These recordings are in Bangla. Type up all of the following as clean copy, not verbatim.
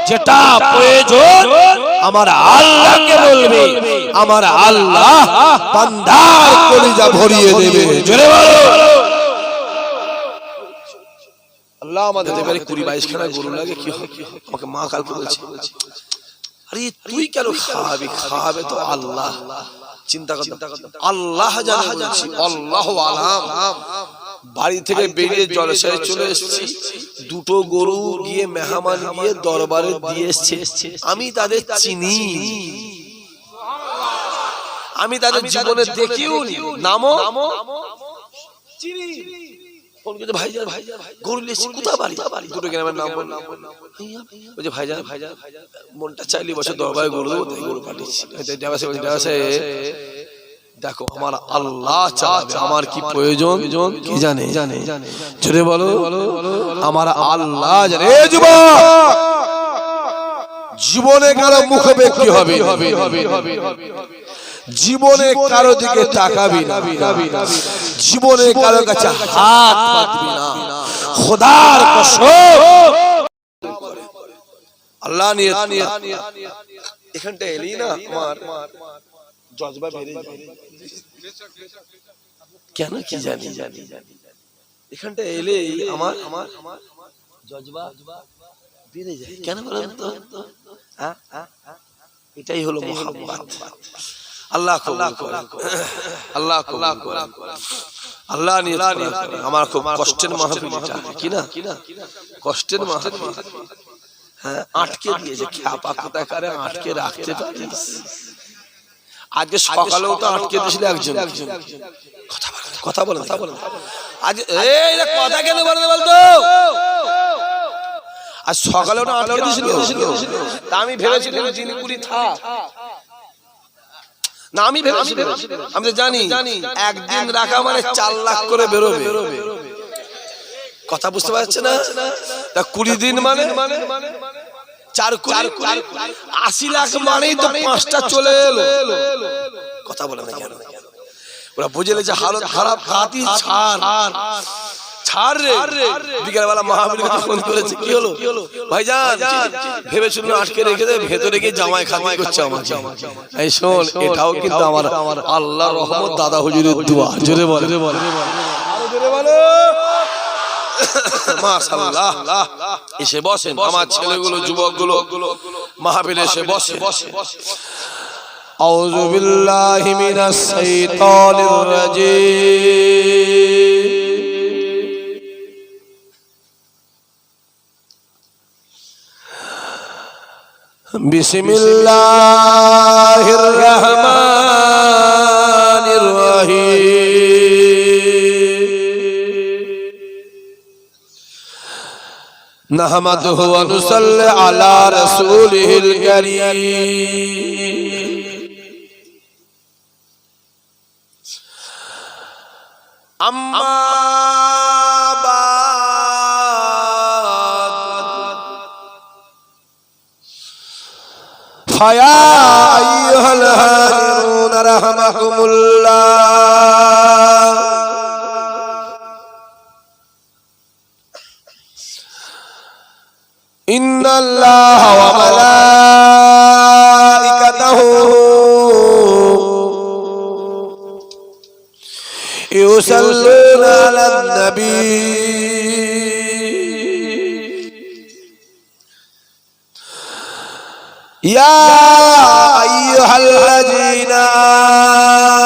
যেটা প্রয়োজন আমার আল্লাহকে বলবে, আমার আল্লাহ বান্দার কলিজা ভরিয়ে দেবে। জোরে বলো আল্লাহ। আমাদের এবারে 20-22 খানা গরু লাগে, কি হবে? আমাকে মা কালকে বলছে, আরে তুই কেন খাওয়াবি? খাওয়াবে তো আল্লাহ। চিন্তা কর, আল্লাহ জানে। বলছি আল্লাহু আলাম। বাড়ি থেকে বেরিয়ে জলসায় চলে এসেছি, দুটো গরু গিয়ে মেহমান গিয়ে দরবারে দিয়ে এসেছে। আমি তাদের চিনি, আমি তাদের জীবনে দেখিও নি, নামও চিনি। ফোন করে ভাইজান গরু নিয়ে এসেছি, কোথা বাড়ি? দুটো গ্রামের নাম বললাম। বলছে ভাইজান মনটা চাইলে বসে দরবারে গরু দেবো, তাই গরু পাঠিয়েছি। দেখো আমার আল্লাহ চাবে, আমার কি প্রয়োজন কি জানে? ছেড়ে বলো আমার আল্লাহ জানে। জীবনে কারো মুখে ব্যক্তি হবে, জীবনে কারো দিকে তাকাবি না, জীবনে কারো কাছে হাত পাতবি না। খোদার কসম আল্লাহ নিয়ে এখানটা এলি না, আমার জজবা বেড়ে যায়। কেন কি জানি, এখানটা এলে আমার জজবা বেড়ে যায়। কেন বলেন তো? এটাই হলো মুহাব্বত। আল্লাহ আল্লাহ আল্লাহ নিয়ে আমার খুব কষ্টের মাহফিল, কি না কষ্টের মাহফিল। হ্যাঁ, আটকে দিয়েছে। খ্যাপা কোথায় কারে আটকে রাখতে পারিস? আজকে সকালেও তো আটকে দিয়েছিল একজন। কথা বলেন আজ এই কথা কেন বলেন বলতো? আজ সকালেও না আটকে দিয়েছিল। তা আমি ভেবেছিলাম জিনিপুরি থাক না, আমি ভেবেছিলাম, আমি তো জানি একদিন রাখা মানে 4 লাখ করে বেরোবে। কথা বুঝতে পারছে না? তা 20 দিন মানে 4 কোটি 80 লাখ মানেই তো 5টা চলে এলো। কথা বলে না কেন? ওরা বুঝলে যে হালত খারাপ, খাতি ছাড় রে। বিকেলবেলা মাহফিল কাছে ফোন করেছে, কি হলো ভাইজান? ভেবেছিল আটকে রেখে দে, ভেতরে গিয়ে জামাই খামাই করছে আমাকে। এই শোন, এটাও কিন্তু আমার আল্লাহর রহমত, দাদা হুজুরের দোয়া। জোরে বল, জোরে বল। মাশাআল্লাহ। এসে বসেন আমার ছেলেগুলো, যুবকগুলো মাহফিলে এসে বসে। আউযু বিল্লাহি মিনাশ শাইতানির রাজীম। বিসমিল্লাহির রহমানির রহিম। নাহমাদুহু ওয়া নুসাল্লি আলা রাসূলিহিল কারীম। আম্মা ফায়া আইয়ুহাল হাজিরুন রাহমাকুমুল্লাহ। ইন্নাল্লাহা ওয়া মালাইকাতাহু ইউসাল্লুনা আলান নবী। ইয়া আইয়ুহাল্লাযীনা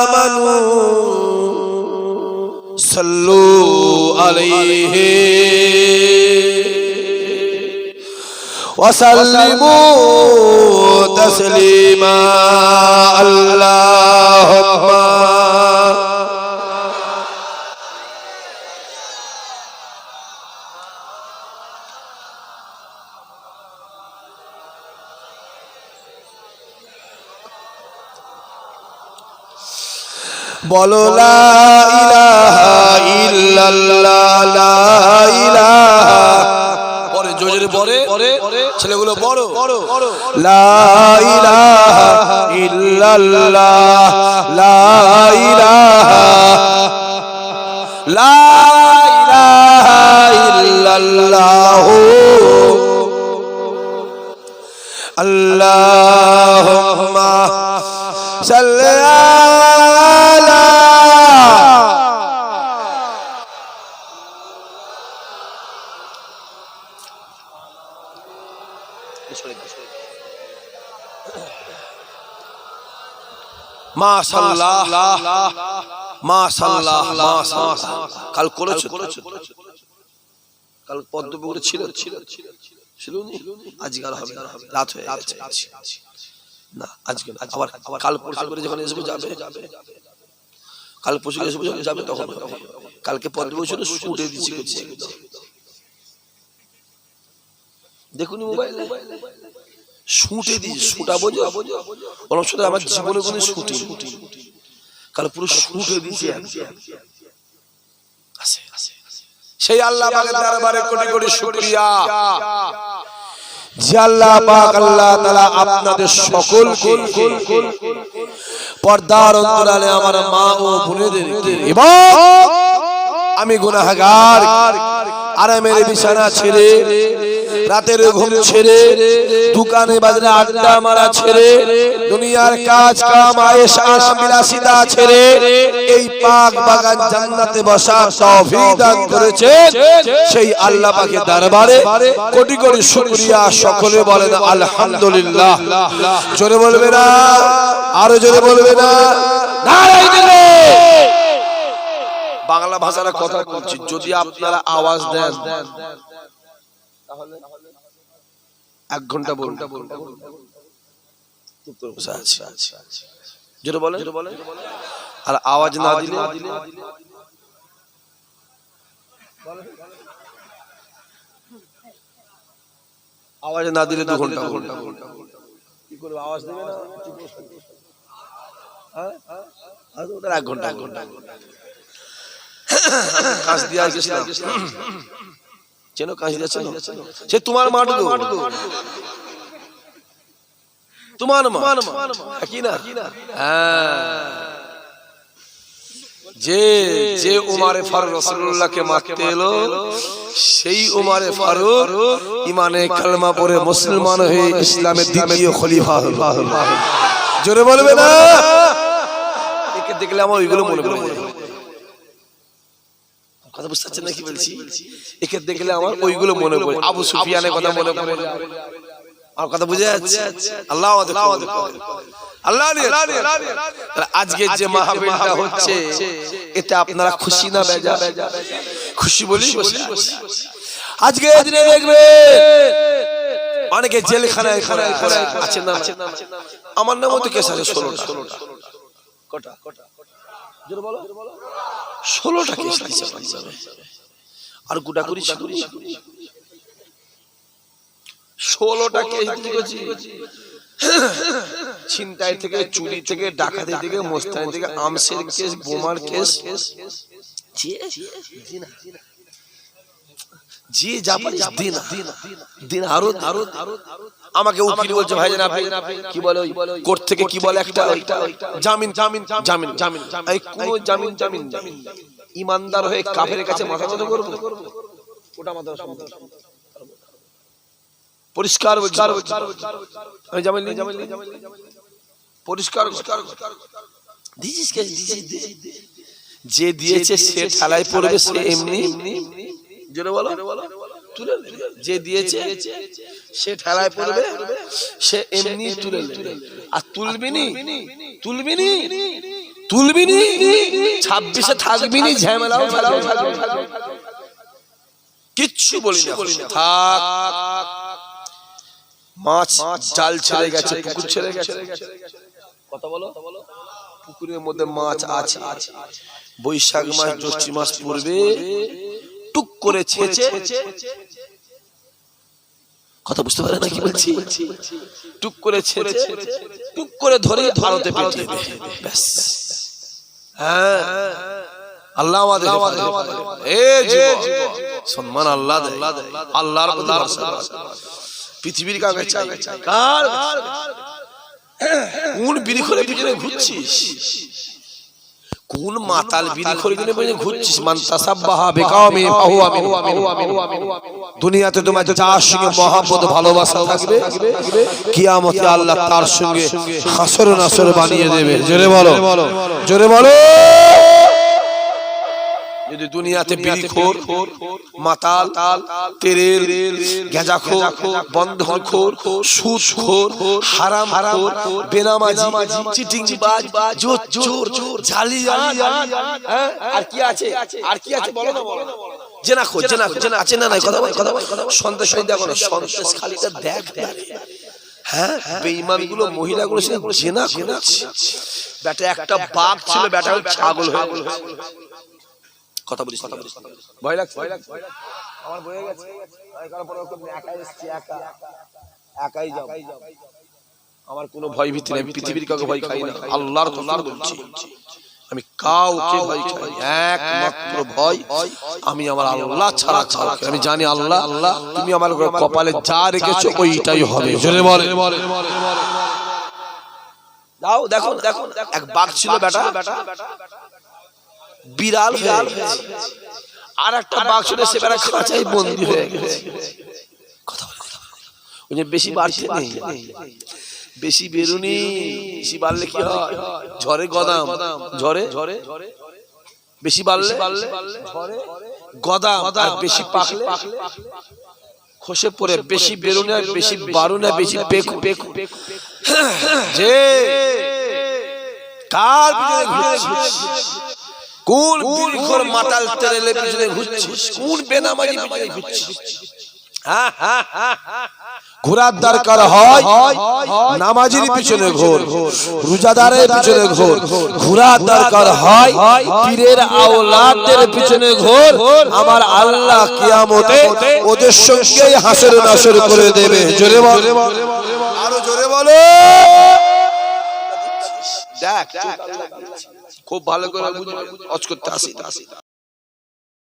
আমানু সাল্লু আলাইহি ওয়া সাল্লিমু তাসলিমা। আল্লাহুম্মা বলো লা ইলাহা ইল্লাল্লাহ, লা ইলাহা। পরে জোরে পরে ছেলেগুলো বড় লা ইলাহা ইল্লাল্লাহ, লা ইলাহা, লা ইলাহা ইল্লাল্লাহ আল্লাহুম্মা সাল্লি আলা মাশাআল্লাহ মাশাআল্লাহ মাশাআল্লাহ। কাল করেছো কাল পদ্মপুকুরে ছিল আজকে আর হবে রাত হয়ে গেছে না আজকে আবার কাল পরশু করে যখন এসে যাবে কাল পরশু এসে যাবে তখন কালকে পদ্মপুকুরে শুটে দিচ্ছি দেখুন মোবাইলে শুটে দিচ্ছি শুটা বোঝো বললাম শুধু আমার জীবনে কোনো শুটি কাল পুরো শুটে দিচ্ছি সেই আল্লাহ পাকের দরবারে কোটি কোটি শুকরিয়া যে আল্লাহ পাক আল্লাহ তাআলা আপনাদের সকলকে পর্দার অন্তরালে আমার মা ও বোনেদেরকে এবং আমি গুনাহগার আরামের বিছানা ছেড়ে রাতের ঘুম ছেড়ে দোকানে বাজারে আড্ডা মারা ছেড়ে দুনিয়ার কাজ কাম আয়েশ আরাম বিলাসিতা ছেড়ে এই পাক বাগান জান্নাতে বসার তৌফিক দান করেছেন সেই আল্লাহ পাকের দরবারে কোটি কোটি শুকরিয়া। সকলে বলেন আলহামদুলিল্লাহ। জোরে বলবে না, আরো জোরে বলবে না, নারায়ে তাকবীর। বাংলা ভাষার কথা বলছি, যদি আপনারা আওয়াজ দেন তাহলে 1 ঘন্টা বলুন। জোরে বলেন, আর আওয়াজ না দিলে আওয়াজ না দিলে 2 ঘন্টা কি করবে? আওয়াজ দেবে না, হ্যাঁ 1 ঘন্টা কাজ দিয়া গেছিলাম চেনো কাজ দিয়েছে সে তোমার মাঠ গো, তোমার মা কি না? যে যে উমারে ফারুক রাসূলুল্লাহকে মারতে এলো সেই উমারে ফারুক ইমানে কালমা পড়ে মুসলমান হয়ে ইসলামের দ্বিতীয় খলিফা হলো। জোরে বলবে না? একে দেখলে আমার ওইগুলো মনে পড়ে যায়। কথা বুঝতে পারছেন না কি বলছি? একে দেখলে আমার ওইগুলো মনে পড়ে, আবু সুফিয়ানের কথা মনে পড়ে। আর কথা বুঝে যাচ্ছে? আল্লাহ আজকে যে মাহফিলটা হচ্ছে এতে আপনারা খুশি না বেজার? খুশি বলি বসে আজকে দিনে দেখবে অনেকে জেলখানায় আছে না, আমার নাম তো কেস আছে 16টা। কটা? জোরে বলো। 16টা কেস আছে আর গোটা করি 16টা কেস দিয়েছি। ছিনতাই থেকে, চুরি থেকে, ডাকাতি থেকে, মোস্তানি থেকে, আমসের কেস, বোমার কেস, জি যা পারিস দিন আরো আমাকে উকিল বলছে ভাইজান আপনি কি বলে কোর্ট থেকে কি বলে একটা জামিন এই কোন জামিন ইমানদার হয়ে কাফেরের কাছে মাথা নত করব? ওটা মাথা পরিষ্কার আমি জামিন পরিষ্কার যে দিয়েছে সে ঠেলায় পড়বে, সে এমনি জোরে বলো তুলে যে দিয়েছে সে ঠেলায় পড়বে, সে এমনি তুলে আর তুলবিনি 26-এ থাকবিনি, ঝামেলাও থাকবে, কিচ্ছু বলি না। থাক, মাছ জাল ছেড়ে গেছে, পুকুর ছেড়ে গেছে, কথা বলো, পুকুরের মধ্যে মাছ আছে, বৈশাখ মাস জ্যৈষ্ঠ মাস পড়বে, টুক করে ছেঁচে, কথা বুঝতে পারে না কি বলছি? টুক করে ছেঁচে টুক করে ধরে ভারতে পেটে ব্যাস। হ্যাঁ আল্লাহ আমাদের সম্মান আল্লাহ আল্লাহর পৃথিবীর কাছে চাই। কার কোন বিড়ি করে পিছনে ঘুরছিস? কোন মাতাল বিড়ি খোর কিনে বলে ঘুরছিস? মান তাসাব্বাহা বিকাওমি ফাহুয়া মিনহু। দুনিয়াতে তোমার যার সঙ্গে মহব্বত ভালোবাসা থাকবে, কিয়ামতে আল্লাহ তার সঙ্গে হাসর নাসর বানিয়ে দেবে। জোরে বলো, জোরে বলো। যদি দুনিয়াতে বিড়িখোর, মাতাল, তেরেল, গাঁজাখোর, বন্ধনখোর, সুদখোর, হারামখোর, বেনামাজি, চিটিংবাজ, চোর, জালিয়াত, আর কি আছে? আর কি আছে বলো না, বলো। জেনাখোর, আছে না নাই? কথা বল। সন্দেশ দেখো না, সন্দেশ খালিটা দেখ। হ্যাঁ, বেঈমানগুলো, মহিলাগুলো সে জেনা করেছে। বেটা একটা বাঘ ছিল, বেটা ছাগল হয়ে গেল। কথা বলিস, ভয় লাগছে? আমার বয়ে গেছে, একাই যাও। আমার কোনো ভয় ভীতি নেই, পৃথিবীর কাউকে ভয় খাই না, আল্লাহর কথা বলছি। আমি কাউকে ভয় খাই, একমাত্র ভয় আমি আমার আল্লাহ ছাড়া কাউকে। আমি জানি আল্লাহ, তুমি আমার কপালে যা রেখেছো ওইটাই হবে। জোরে বল। যাও, দেখো এক বাঘ ছিল বেটা, বিড়াল হয়ে গেছে। আর একটা বাঘ ছিল, সে বেটা খাঁচাই বন্দী হয়ে গেছে। কথা বল। ওই যে বেশি বাড়ছে নেই, বেশি বেরুনি। বেশি বাড়লে কি হয়? ঝড়ে গদাম, ঝড়ে বেশি বাড়লে গদাম, আর বেশি পাকলে খসে পড়ে। বেশি বেরুনি আর বেশি বাড়ুনি, বেশি পেকু। যে কার পিছনে ঘুরছিস? কোন বিড়িখোর মাতাল তেরেলের পিছনে ঘুরছিস? কোন বেনামাজি পিছনে ঘুরছিস? ঘোরার দরকার হয় নামাজির পিছনে ঘোর, রোজাদারের পিছনে ঘোর। ঘোরার দরকার হয় পীরের আওলাদের পিছনে ঘোর। আমার আল্লাহ কিয়ামতে ওদের সঙ্গেই হাসর নাসর করে দেবে। জোরে বল, আরো জোরে বলো। দেখ, খুব ভালো করে বুঝবে, অজ করতে আসি।